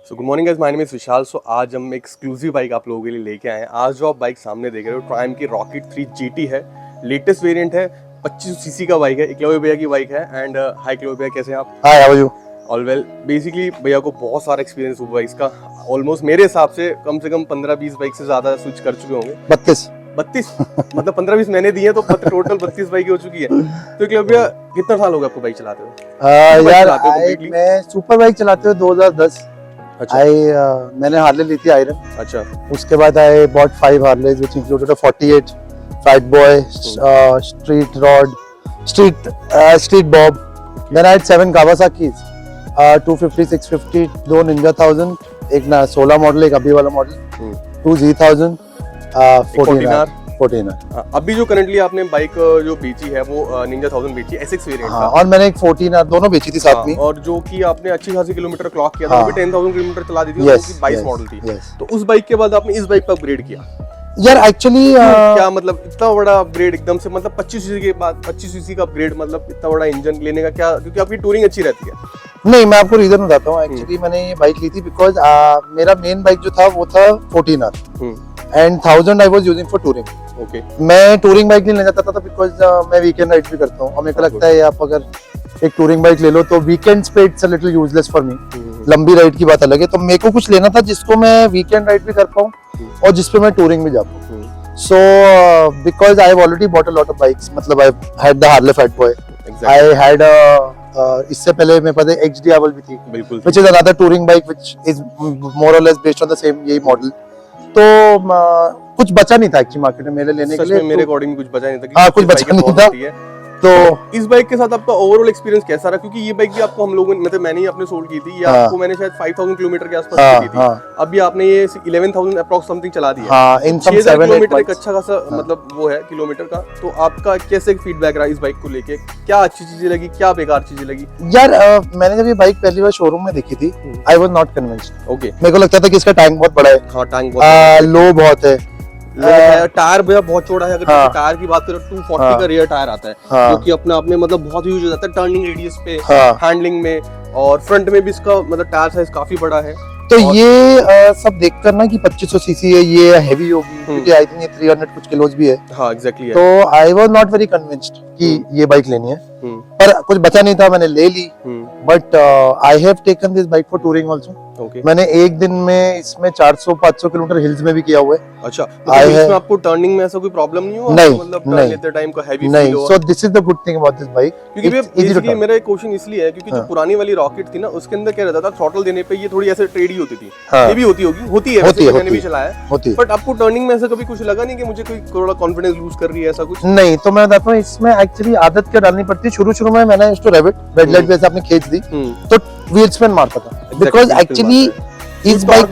So good morning guys, my name is Vishal. So आज हम एक एक्सक्लूसिव बाइक आप लोगों के लिए लेके आए हैं। आज जो आप बाइक सामने देख रहे हो ट्रायम्फ की रॉकेट 3 GT है। लेटेस्ट वेरिएंट है, 25 सीसी का बाइक है, एकलव्य भैया की बाइक है। एंड हाय एकलव्य भैया, कैसे हैं आप? Hi, how are you? All well. Basically भैया को बहुत सारा एक्सपीरियंस हुआ बाइक्स का। ऑलमोस्ट मेरे हिसाब से कम 15-20 बाइक से ज्यादा स्विच कर चुके होंगे। 32 मतलब 15-20 मैंने दिए तो टोटल 32 बाइक हो चुकी है। तो एकलव्य भैया, कितना साल हो गया आपको बाइक चलाते हुए? यार मैं सुपर बाइक चलाते हुए 2010। अच्छा। मैंने हार्ले ली थी आयरन। अच्छा। उसके बाद I bought 5 Harleys which included 48 Fat Boy, Street Rod, Street Bob. Then I had 7 Kawasakis, 250, 650, 2 Ninja 1000, एक ना 16 मॉडल, एक अभी वाला मॉडल, 2 Z1000, 14R। अभी जो करंटली आपने बाइक जो बेची है वो निंजा 1000 बेची, SX वेरिएंट हाँ, और मैंने एक 14R दोनों बेची थी साथ में। और जो कि आपने अच्छी खासी किलोमीटर क्लॉक किया था, वो भी 10,000 किलोमीटर चला दी थी, Yes, वो 22 yes, मॉडल थी। yes. तो उस बाइक के बाद आपने इस बाइक पर अपग्रेड किया यार एक्चुअली क्या मतलब इतना बड़ा अपग्रेड एकदम से, मतलब 25 सीसी के बाद 25 सीसी का अपग्रेड, मतलब इतना बड़ा इंजन लेने का क्या? क्योंकि आपकी टूरिंग अच्छी रहती है। नहीं, मैं आपको रीजन बताता हूँ। एक्चुअली मैंने ये बाइक ली थी बिकॉज मेरा मेन बाइक जो था वो था 14R and 1000 I was using for touring. Okay. मैं टूरिंग बाइक नहीं लेना चाहता था बिकॉज मैं वीकेंड राइड भी करता हूँ और मेरे को लगता है आप अगर एक टूरिंग बाइक ले लो तो वीकेंड्स पे it's a little useless for me. लंबी राइड की बात अलग है, तो मेरे को कुछ लेना था जिसको मैं वीकेंड राइड भी कर पाऊँ और जिसपे मैं टूरिंग भी जा पाऊँ। So because I have already bought a lot of bikes, मतलब I had the Harley Fat Boy, I had इससे पहले मेरे पास XD Aval भी थी, बिल्कुल, which is another touring bike which is more or less based on the same यही model. तो कुछ बचा नहीं था एक्चुअली मार्केट में मेरे लेने के लिए। मेरे अकॉर्डिंग कुछ बचा नहीं था। हाँ, कुछ बचा नहीं था। तो इस बाइक के साथ आपका ओवरऑल एक्सपीरियंस कैसा रहा? क्योंकि ये बाइक भी आपको हम लोगों ने, मतलब मैंने ही अपने सोल्ड की थी, ये आपको मैंने शायद 5000 किलोमीटर के आसपास की थी। अभी आपने ये 11,000 अप्रॉक्स समथिंग चला दी है। हाँ, इन सम 7 किलोमीटर एक अच्छा खासा मतलब वो है किलोमीटर का। तो आपका कैसे फीडबैक रहा इस बाइक को लेके? क्या अच्छी चीजें लगी, क्या बेकार चीजें लगी? यार मैंने जब ये बाइक पहली बार शोरूम में देखी थी, I was not convinced. Okay. मेरे को लगता था कि इसका टैंक बहुत बड़ा है। हाँ, टैंक बहुत लो बहुत है। टायर भैया बहुत चौड़ा है। अगर टायर की बात करें 240 का रियर टायर आता है, जो कि अपने आप में मतलब बहुत यूज हो जाता है टर्निंग रेडियस पे, हैंडलिंग में, और फ्रंट में भी इसका मतलब टायर साइज काफी बड़ा है। तो ये सब देखकर ना कि 2500 सीसी है, ये हेवी होगी, क्योंकि आई थिंक ये 300 कुछ किलोज भी है। हाँ, एग्जैक्टली। तो I was not very convinced कि ये बाइक लेनी है, पर कुछ बचा नहीं था, मैंने ले ली। But I have taken this bike for touring also. Okay. मैंने एक दिन में इसमें 400-500 किलोमीटर हिल्स में भी किया हुआ है। अच्छा, मतलब इसमें आपको टर्निंग में ऐसा कोई प्रॉब्लम नहीं हुआ? नहीं, मतलब टर्न लेते टाइम का हेवी फील हुआ? So this is the good thing about this bike. क्योंकि बेसिकली मेरा एक क्वेश्चन इसलिए है क्योंकि जो पुरानी वाली रॉकेट थी ना, उसके अंदर क्या रहता था, थ्रॉटल देने पे ये थोड़ी ऐसे टेढ़ी होती थी। ये भी होती है, मैंने भी चलाया है। बट आपको टर्निंग में ऐसा कभी कुछ लगा नहीं कि मुझे कोई थोड़ा कॉन्फिडेंस लूज कर रही है, ऐसा कुछ? नहीं, तो मैं बताता हूँ, इसमें एक्चुअली आदत क्या डालनी पड़ती है। शुरू में मैंने इसको रेड लाइट पे आपने खींच दी तो व्हील स्पिन मारता था, बिकॉज एक्चुअली इस बाइक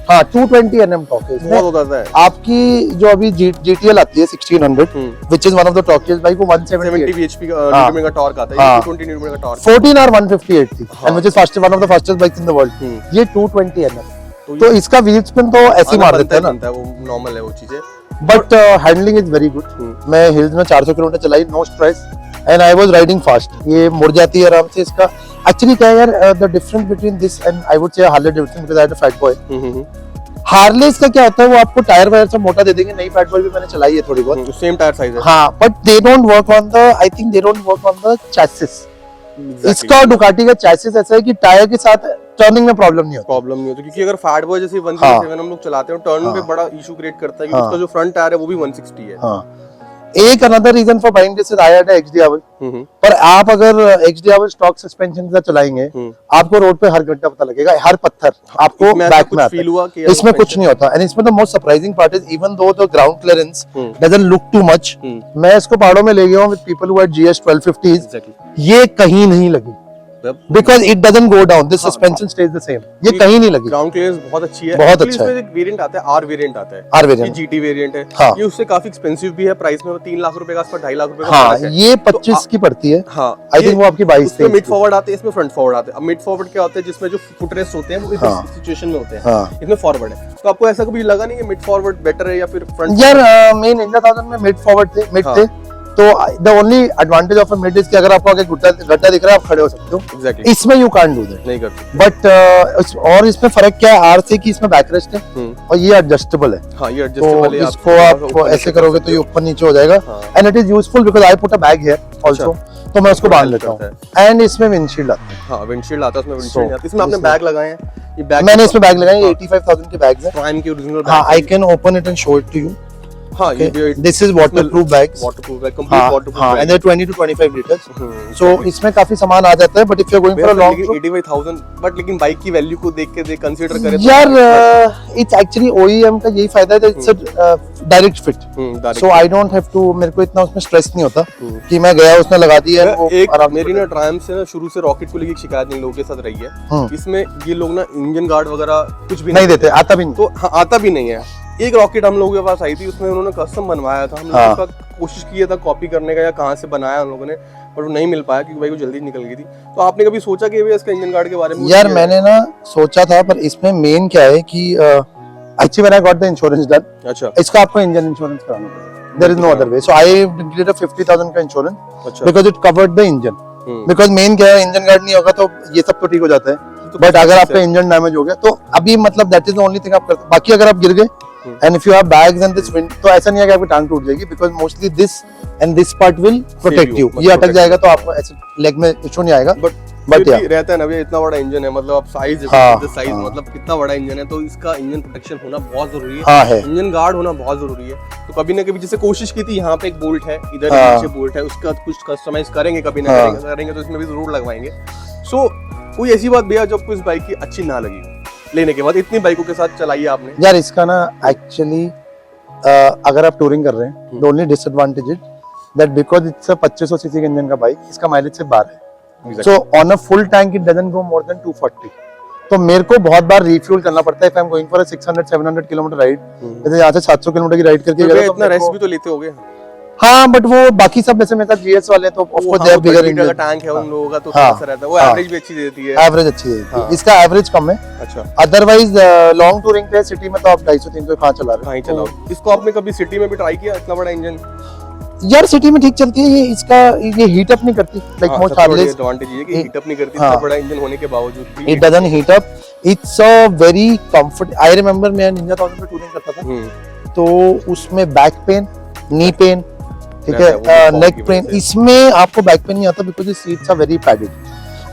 का 220 Nm टॉर्क है इसमें। बहुत होता है। आपकी जो अभी GTL आती है 1600 which is one of the torkiest bike, वो 170 bhp न्यूटन का टॉर्क आता है, 220 न्यूटन का टॉर्क। 14R 158 थी, and which is one of the fastest bikes in the world। ये 220 Nm, तो इसका व्हील स्पिन तो ऐसे मार देता है ना, वो नॉर्मल है वो चीजें। But handling is very good. मैं हिल्स में 400 किलोमीटर चलाई, no stress, and I was riding fast. ये मुड़ जाती है आराम से। इसका एक्चुअली क्या है यार, the difference between this and I would say Harley Davidson, because I had a Fat Boy. Harleys का क्या होता है, वो आपको टायर वायर से मोटा दे देंगे। नई फैट बॉय भी मैंने चलाई है थोड़ी बहुत, सेम टायर साइज है। हाँ, but they don't work on the, I think they don't work on the chassis. इसका डुकाटी का चैसिस ऐसा है कि टायर के साथ टर्निंग में प्रॉब्लम नहीं होती, क्योंकि अगर फैट बॉय जैसे 107 हम लोग चलाते हैं, टर्न पे बड़ा इशू क्रिएट करता है, क्योंकि उसका जो फ्रंट टायर है वो भी 160 है। एक another reason for buying this is I had XD Aval। पर आप अगर XD Aval स्टॉक सस्पेंशन से चलाएंगे, आपको रोड पे हर घंटा पता लगेगा, हर पत्थर आपको बैक में आता है। इसमें कुछ नहीं होता। एंड इसमें the most surprising part is, even though the ground clearance doesn't look too much, मैं इसको पहाड़ों में ले गया हूं with people who had GS 1250s, ये कहीं नहीं लगी, because it doesn't go down, this suspension stays the same, ये कहीं नहीं लगी। ग्राउंड क्लियरेंस बहुत अच्छी है, बहुत अच्छा है। इसमें एक वेरिएंट आता है, R वेरिएंट आता है, R वेरिएंट, ये GT वेरिएंट है। ये उससे काफी एक्सपेंसिव भी है, प्राइस में 3 लाख रुपए का आसपास, 2.5 लाख रुपए का। हाँ, ये 25 की पड़ती है। हाँ, आई थिंक वो आपकी 22 है। मिड फॉरवर्ड आते हैं, इसमें फ्रंट फॉरवर्ड आते हैं। अब मिड फॉरवर्ड क्या होता है, जिसमें जो फुटरेस्ट होते हैं वो इस सिचुएशन में होते हैं, इसमें फॉरवर्ड है। तो आपको ऐसा कभी लगा नहीं कि मिड फॉरवर्ड बेटर है या फिर फ्रंट? यार मेन निंजा 1000 में मिड फॉरवर्ड थे, मिड थे, तो the only advantage of a mid is कि अगर आपको आगे गड्ढा दिख रहा है आप खड़े हो सकते हो। Exactly. इसमें यू कांट डू दैट, नहीं करते। बट और इसमें फर्क क्या है आर से कि इसमें बैकरेस्ट है और ये एडजस्टेबल है। हाँ, ये एडजस्टेबल है। इसको आप ऐसे करोगे तो ये ऊपर नीचे हो जाएगा and it is useful because I put a bag here also, तो मैं उसको बांध लेता हूँ। एंड इसमें विंडशील्ड आता है। हाँ, विंडशील्ड आता है, उसमें विंडशील्ड आता है। इसमें आपने बैग लगाए हैं, ये बैग मैंने इसमें बैग लगाए हैं, 85,000 के बैग्स हैं। प्राइम के ओरिजिनल बैग। हाँ, I can open it and show it to you. हाँ, ये this is waterproof bags, waterproof bag, complete waterproof bag, and 20 to 25 litres. So इसमें काफी सामान आ जाता है, but if you are going for a long trip 85,000, but लेकिन bike की वैल्यू को देख के कंसीडर करें तो यार इट्स एक्चुअली OEM का यही फायदा है, it's a direct fit, so I don't have to, मेरे को इतना उसमें स्ट्रेस नहीं होता कि मैं गया उसने लगा दी है। एक मेरी ना ट्रायम्फ से ना शुरू से रॉकेट को लेकर शिकायत इन लोगों के साथ रही है, इसमें ये लोग ना इंजन गार्ड वगैरह कुछ भी नहीं देते, आता भी नहीं। तो हाँ, आता भी नहीं है। एक रॉकेट हम लोगों के पास आई थी, उसमें उन्होंने कस्टम बनवाया था, हम लोगों का कोशिश किया था कॉपी करने का या कहाँ से बनाया हम लोगों ने, पर वो नहीं मिल पाया क्योंकि भाई वो जल्दी निकल गई थी। तो आपने कभी सोचा कि इसका इंजन गार्ड के बारे में? यार मैंने ना सोचा था, पर इसमें मेन क्या है कि actually when I got the insurance done, अच्छा, इसका आपको इंजन इंश्योरेंस कराना पड़ेगा, there is no other way. So I did a 50,000 का insurance because it covered the engine, because main क्या है, इंजन गार्ड नहीं होगा तो ये सब तो ठीक हो जाता है, बट अगर आपका इंजन डैमेज हो गया तो अभी मतलब that is the only thing आप करते। बाकी अगर आप गिर गए and if you have bags and this wind, तो ऐसा नहीं है कि आपकी टांग टूट जाएगी, because mostly this and this part will protect you. ये अटक जाएगा तो आपको ऐसे लेग में इशू नहीं आएगा, बट या रहता है ना भैया, इतना बड़ा इंजन है, मतलब आप साइज मतलब कितना बड़ा इंजन है, तो इसका इंजन प्रोटेक्शन होना बहुत जरूरी है, इंजन गार्ड होना बहुत जरूरी है। तो कभी ना कभी जैसे कोशिश की थी, यहाँ पे एक बोल्ट है, इधर नीचे बोल्ट है, उसका कुछ कस्टमाइज करेंगे, कभी ना करेंगे तो इसमें भी जरूर लगवाएंगे। सो कोई ऐसी बात भैया जो आपको इस बाइक की अच्छी ना लगी लेने के बाद? इतनी बाइकों के साथ चलाई आपने। यार इसका ना एक्चुअली अगर आप टूरिंग कर रहे हैं, the only disadvantage is that because it's a 2500 CC के इंजन का बाइक, इसका माइलेज सिर्फ 12 है। So on a full tank it doesn't go more than 240। तो मेरे को बहुत बार रिफ्यूल करना पड़ता है if I am going for a 600-700 kilometre ride. जैसे यहाँ से 700 किलोमीटर की राइड करके गया, तो इतना रेस्ट भी तो लेते होगे। हाँ, बट वो बाकी सब जैसे मेरे साथ GS वाले तो of course they have bigger engine, tank है उन लोगों का, तो थोड़ा सा रहता है, वो एवरेज भी अच्छी देती है, एवरेज अच्छी देती है, इसका एवरेज कम है। अच्छा, अदरवाइज लॉन्ग टूरिंग पे सिटी में तो आप 250-300 कहाँ चला रहे हो? कहीं चलाओ। इसको आपने कभी सिटी में भी ट्राई किया, इतना बड़ा इंजन? यार सिटी में ठीक चलती है ये, इसका ये हीट अप नहीं करती, लाइक मोस्ट हार्डलेस एडवांटेज ये कि हीट अप नहीं करती, इतना बड़ा इंजन होने के बावजूद भी it doesn't heat up. It's a very comfort. I remember मैं निंजा 1000 में टूरिंग करता था, तो उसमें बैक पेन, नी पेन, ठीक है, नेक पेन, इसमें आपको बैक पेन नहीं आता because the seats are very padded.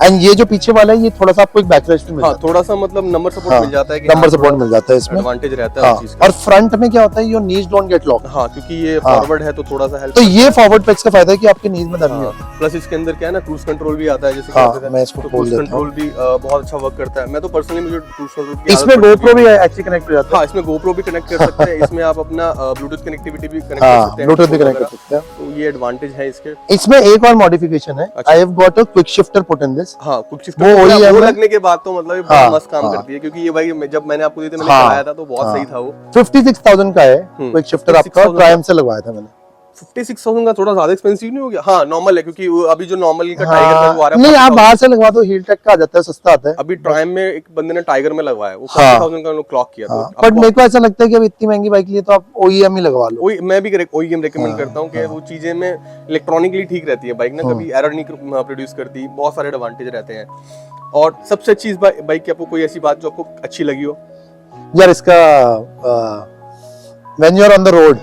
And ये जो पीछे वाला है ये थोड़ा सा आपको एक बैकरेस्ट भी मिल जाता है, थोड़ा सा मतलब नंबर सपोर्ट मिल जाता है कि नंबर सपोर्ट मिल जाता है इसमें, एडवांटेज रहता है उस चीज का। और फ्रंट में क्या होता है, your knees don't get lock. हां, क्योंकि ये फॉरवर्ड है तो थोड़ा सा हेल्प, तो ये फॉरवर्ड पेक्स का फायदा है कि आपके नीज में दर्द नहीं होता। प्लस इसके अंदर क्या है ना, क्रूज कंट्रोल भी आता है, जैसे मैं इसको खोल देता हूं, कंट्रोल भी बहुत अच्छा वर्क करता है। मैं तो पर्सनली मुझे क्रूज कंट्रोल की इसमें GoPro भी एक्चुअली कनेक्ट हो जाता है। हां, इसमें GoPro भी कनेक्ट कर सकते हैं, इसमें आप अपना ब्लूटूथ कनेक्टिविटी भी कनेक्ट कर सकते हैं, ब्लूटूथ भी कनेक्ट कर सकते हैं, तो ये एडवांटेज है इसके। इसमें एक और मॉडिफिकेशन है, I have got a quick shifter put in this. हां, क्विक शिफ्टर वो लगने के बाद तो मतलब ये बहुत मस्त काम करती है, क्योंकि ये भाई जब मैंने आपको दी थी, मैंने चलाया था तो बहुत सही था वो। 56,000 का है क्विक शिफ्टर, आपका ट्रायम्फ से लगवाया था मैंने। 56,000 का थोड़ा ज्यादा एक्सपेंसिव नहीं हो गया? हाँ, नॉर्मल है, क्योंकि अभी जो नॉर्मल का टाइगर में वो आ रहा है, नहीं आप बाहर से लगवा दो, हील टेक का आ जाता है, सस्ता आता है। अभी ट्रायम्फ में एक बंदे ने टाइगर में लगवाया, वो 40,000 का उन्होंने क्लॉक किया था। बट मेरे को ऐसा लगता है कि अब इतनी महंगी बाइक लिए तो आप OEM ही लगवा लो। मैं भी OEM रेकमेंड करता हूँ कि वो चीजें में इलेक्ट्रॉनिकली ठीक रहती है बाइक ना, कभी एरर नहीं प्रोड्यूस करती, बहुत सारे एडवांटेज रहते हैं। और सबसे अच्छी बाइक की आपको कोई ऐसी बात जो आपको अच्छी लगी हो? यार इसका when you are on the road,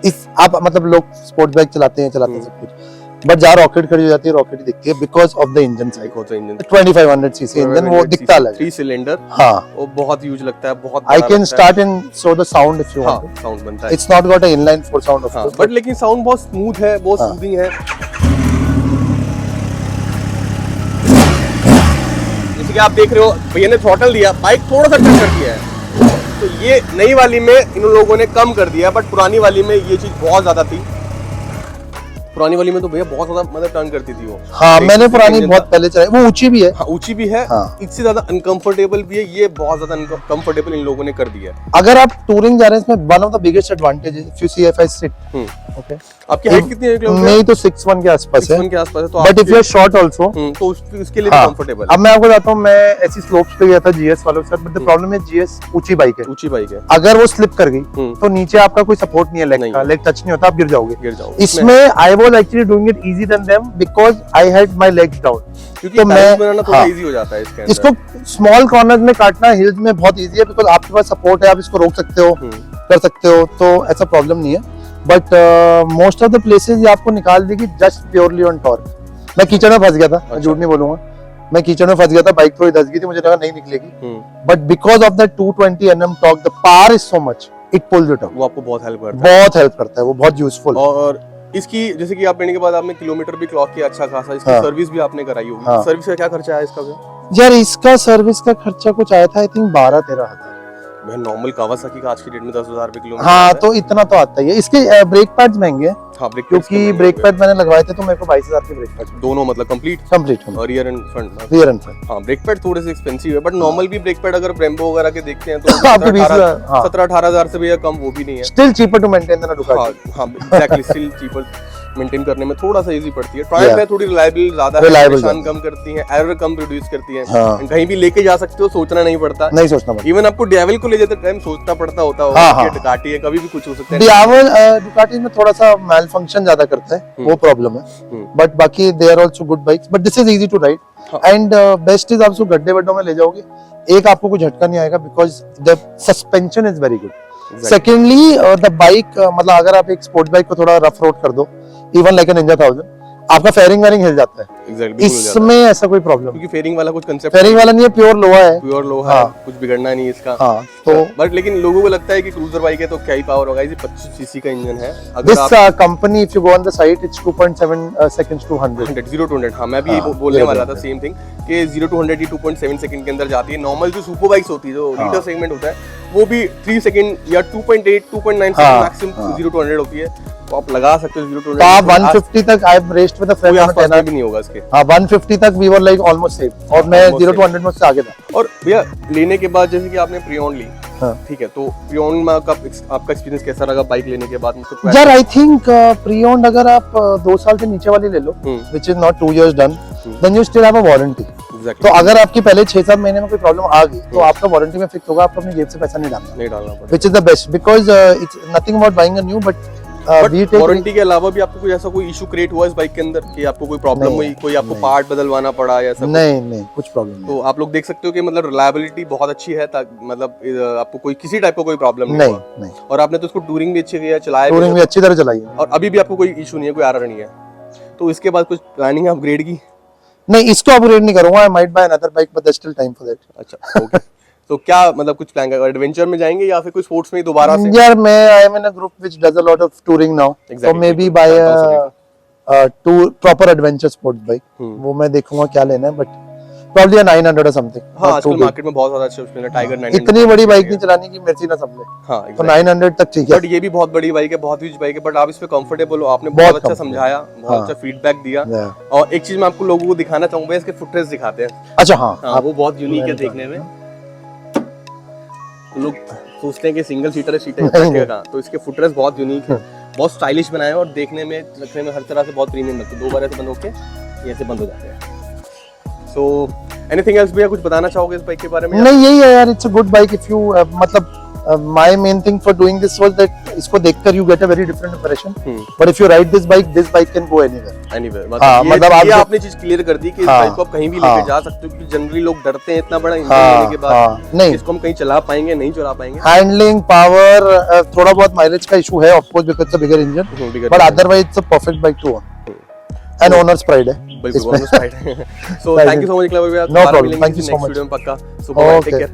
इस आप मतलब लोग स्पोर्ट्स बाइक चलाते हैं सब कुछ, बट जहाँ रॉकेट खड़ी हो जाती है, रॉकेट ही दिखती है because of the engine size. 2500 CC engine वो दिखता अलग है, 3 सिलेंडर। हाँ, वो बहुत यूज लगता है, बहुत I can start in so the sound if you want. Sound बनता है, it's not got a inline 4 sound of course, but लेकिन साउंड बहुत स्मूथ है, बहुत सूदिंग है। जैसे कि आप देख रहे हो, भैया ने थ्रॉटल दिया, बाइक थोड़ा सा टच कर दिया है, तो ये नई वाली में इन लोगों ने कम कर दिया, बट पुरानी वाली में ये चीज बहुत ज्यादा थी। पुरानी वाली में तो भैया बहुत ज्यादा मतलब टर्न करती थी वो। हाँ मैंने पुरानी बहुत पहले चलाई, वो ऊंची भी है। हाँ ऊंची भी है, हाँ। इससे ज्यादा अनकंफर्टेबल भी है, ये बहुत ज्यादा अनकंफर्टेबल इन लोगों ने कर दिया है। अगर आप टूरिंग जा रहे हैं इसमें one of the biggest advantage है if you see if I sit. Okay आपकी हाइट कितनी है किलोमीटर? मेरी तो 6'1" के आसपास है। 6'1" के आसपास है, तो but if you are short also तो उसके लिए हाँ, कंफर्टेबल। अब मैं आपको बताता हूँ, मैं ऐसी स्लोप्स पे गया था जीएस वालों के साथ, बट द प्रॉब्लम है जीएस ऊंची बाइक है, ऊंची बाइक है, अगर वो स्लिप कर गई तो नीचे आपका कोई सपोर्ट नहीं है, लेग का, लेग टच नहीं होता, आप गिर जाओगे। इसमें I was actually doing it easy then them because I had my legs down, क्योंकि तो मैं बनाना थोड़ा इजी हो जाता है इसके अंदर। इसको स्मॉल कॉर्नर्स में काटना हिल्स में बहुत इजी है बिकॉज़ आपके पास सपोर्ट है, आप इसको रोक सकते हो, कर सकते हो, तो ऐसा प्रॉब्लम नहीं है। But most of the places ये आपको निकाल देगी जस्ट प्योरली ऑन टॉर्क। मैं कीचड़ में फंस गया था, मैं झूठ नहीं बोलूंगा, मैं कीचड़ में फंस गया था, बाइक थोड़ी धस गई थी, मुझे लगा नहीं निकलेगी, but because of the 220 mm torque the power is so much it pools it up. वो आपको बहुत हेल्प करता है, बहुत हेल्प करता है, वो बहुत यूजफुल। और इसकी जैसे कि आप लेने के बाद आपने किलोमीटर भी क्लॉक किया अच्छा खासा, इसकी सर्विस भी आपने कराई होगी, सर्विस का क्या खर्चा है इसका? यार इसका सर्विस का खर्चा कुछ आया था आई थिंक 12-13 हजार। नॉर्मल कावासाकी का आज की डेट में 10,000 रुपए किलोमीटर। हाँ तो इतना तो आता ही है। इसके ब्रेक पैड्स महंगे हैं, हाँ, क्योंकि ब्रेक पैड मैंने लगवाए थे तो मेरे को 22,000 के ब्रेक पैड दोनों, मतलब कंप्लीट और rear and front. Rear and front हाँ, ब्रेक पैड थोड़े से एक्सपेंसिव है, बट नॉर्मल भी ब्रेक पैड अगर ब्रेम्बो वगैरह के देखते हैं तो आपको 17-18 हजार से भी कम वो भी नहीं है। Still cheaper to maintain than Ducati. हाँ एग्जैक्टली, स्टिल चीपर मेंटेन करने में थोड़ा सा इजी पड़ती है। ट्रायल में थोड़ी रिलायबल ज्यादा है, परेशान कम करती है, एरर कम प्रोड्यूस करती है, कहीं भी लेके जा सकते हो, सोचना नहीं पड़ता, नहीं सोचना पड़ता। इवन आपको डियावल को ले जाते टाइम सोचना पड़ता होता है, डुकाटी है, कभी भी कुछ हो सकता है। डियावल डुकाटी में थोड़ा सा मैल फंक्शन ज्यादा करता है, वो प्रॉब्लम है, बट बाकी they are also good bikes, but this is easy to ride and best is आप उसको गड्ढे वड्ढों में ले जाओगे, एक आपको कोई झटका नहीं आएगा because the suspension is very good. Secondly the bike, मतलब अगर आप एक स्पोर्ट बाइक को थोड़ा रफ रोड कर दो, इवन लाइक अ निंजा 1000, आपका फेयरिंग वेरिंग हिल जाता है। Exactly, इसमें ऐसा कोई प्रॉब्लम, क्योंकि फेयरिंग वाला कुछ कंसेप्ट, फेयरिंग वाला नहीं है, प्योर लोहा है, प्योर लोहा है, कुछ बिगड़ना नहीं इसका। हाँ, तो बट लेकिन लोगों को लगता है कि क्रूजर बाइक है तो क्या ही पावर होगा, इसे 25 सीसी का इंजन है। This company if you go on the site it's 2.7 seconds to 100 0 to 100। हाँ, मैं भी बोलने वाला था सेम थिंग कि 0 to 100 2.7 सेकंड के अंदर जाती है। नॉर्मल जो सुपर बाइक्स होती है, जो लीडर सेगमेंट होता है, वो भी 3 सेकंड या 2.8 2.9 सेकंड मैक्सिमम 0 to 100 होती है, तो आप लगा सकते हो 0 to 100। तो आप 150 तक I have raced with the friend on 10 भी नहीं होगा इसके। हां 150 तक we were like almost safe, और मैं 0 to 100 में से आगे था। और भैया लेने के बाद जैसे कि आपने प्रियॉन ली, ठीक है, तो प्रियॉन में आपका एक्सपीरियंस कैसा लगा बाइक लेने के बाद? यार आई थिंक प्रियॉन अगर आप 2 साल से नीचे वाली ले लो, which is not 2 years done, then you still have a warranty. तो अगर आपकी पहले 6-7 महीने में कोई प्रॉब्लम आ गई तो आपका वारंटी में फिक्स होगा, आपको अपनी जेब से पैसा नहीं डालना पड़ेगा, which is the best because it's nothing about buying a new, but warranty के अलावा भी आपको कोई ऐसा कोई इशू क्रिएट हुआ इस बाइक के अंदर कि आपको कोई प्रॉब्लम हुई, कोई आपको पार्ट बदलवाना पड़ा या सब? नहीं कुछ प्रॉब्लम नहीं। तो आप लोग देख सकते हो कि मतलब रिलायबिलिटी बहुत अच्छी है, मतलब आपको कोई किसी टाइप का कोई प्रॉब्लम नहीं। और आपने तो उसको टूरिंग भी अच्छी किया, चलाया भी, टूरिंग भी अच्छी तरह चलाई है, और अभी भी आपको कोई इशू नहीं है, कोई एरर नहीं है। तो इसके बाद कुछ प्लानिंग है अपग्रेड की? नहीं, इसको अपग्रेड नहीं करूंगा, I might buy another bike but there still time for that. अच्छा, ओके। तो क्या मतलब कुछ प्लान कर, एडवेंचर में जाएंगे या फिर कोई स्पोर्ट्स में दोबारा से? यार मैं I am in a group which does a lot of touring now, so maybe buy a to proper adventure sports bike, वो मैं देखूंगा क्या लेना है, but probably a 900 or something। हाँ, आजकल मार्केट में बहुत ज्यादा अच्छे ऑप्शन है, टाइगर 900। इतनी बड़ी बाइक नहीं चलानी कि मिर्ची ना संभले। हाँ, तो 900 तक ठीक है। बट ये भी बहुत बड़ी बाइक है, बहुत यूज बाइक है, बट आप इस पे कंफर्टेबल हो, आपने बहुत अच्छा समझाया, बहुत अच्छा फीडबैक दिया। और एक चीज मैं आपको लोगों को दिखाना चाहूंगा, इसके फुटरेस्ट दिखाते हैं। अच्छा, हाँ, वो बहुत यूनिक है देखने में। लोग सोचते हैं कि सिंगल सीटर है, सीटर का, तो इसके फुटरेस्ट बहुत यूनिक है, बहुत स्टाइलिश बनाए हैं, और देखने में रखने में हर तरह से बहुत प्रीमियम लगते हैं। 2 बार ऐसे बंद होके ये ऐसे बंद हो जाते हैं। सो एनीथिंग एल्स भैया, कुछ बताना चाहोगे इस बाइक के बारे में? नहीं, यही है यार, it's a good bike. If you मतलब my main thing for doing this was that इसको देखकर you get a very different impression, but if you ride this bike can go anywhere. मतलब आपने चीज क्लियर कर दी कि इस बाइक को आप कहीं भी लेके जा सकते हो, क्योंकि जनरली लोग डरते हैं इतना बड़ा इंजन लेने के बाद, नहीं इसको हम कहीं चला पाएंगे, नहीं चला पाएंगे। हैंडलिंग, पावर, थोड़ा बहुत माइलेज का इशू है of course because it's a bigger engine, but otherwise it's a perfect bike to own and owner's pride है। बिल्कुल ओनर्स प्राइड है। So thank you so much clever भैया, no problem, thank you so much. पक्का। So take care.